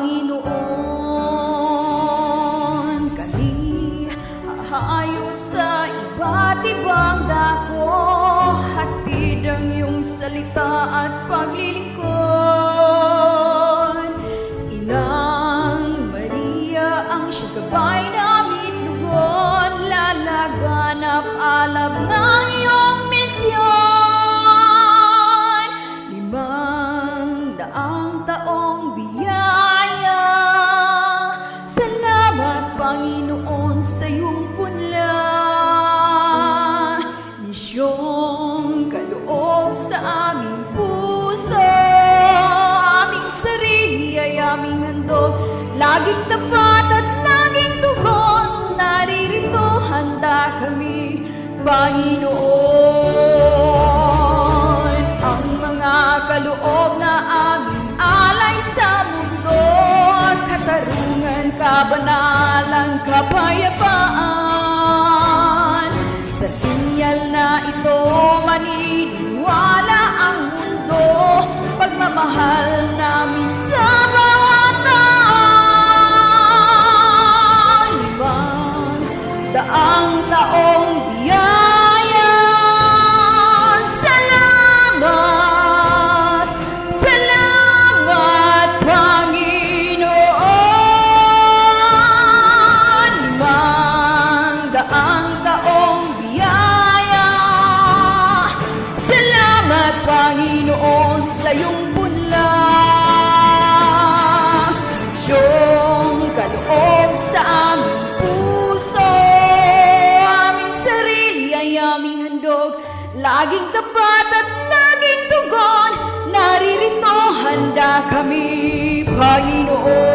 Panginoon. Kami hahayo sa iba't ibang dako, hatid ang iyong salita at paglilingkod. Inang Maria, ang siyang gabay namit lugon, lalaganap alab ng iyong misyon. 500 taong biyaya, salamat Panginoon sa iyong punla. Misyong kaloob sa aming puso, aming sarili ay aming handog, laging tapat at laging tugon, naririto handa kami Panginoon. Ang mga kaloob na aming alay sa mundo, katarungan, kabanalang kapayapaan, sa sinyal na ito maniniwala ang mundo, pagmamahal namin sa bawat tao. 500 taong biyaya, salamat, salamat Panginoon. 500 taong biyaya, salamat Panginoon sa iyong punla. Siyong kaloob sa aming puso, aming sarili ay aming handog, laging tapat at laging tugon, naririto handa kami Panginoon.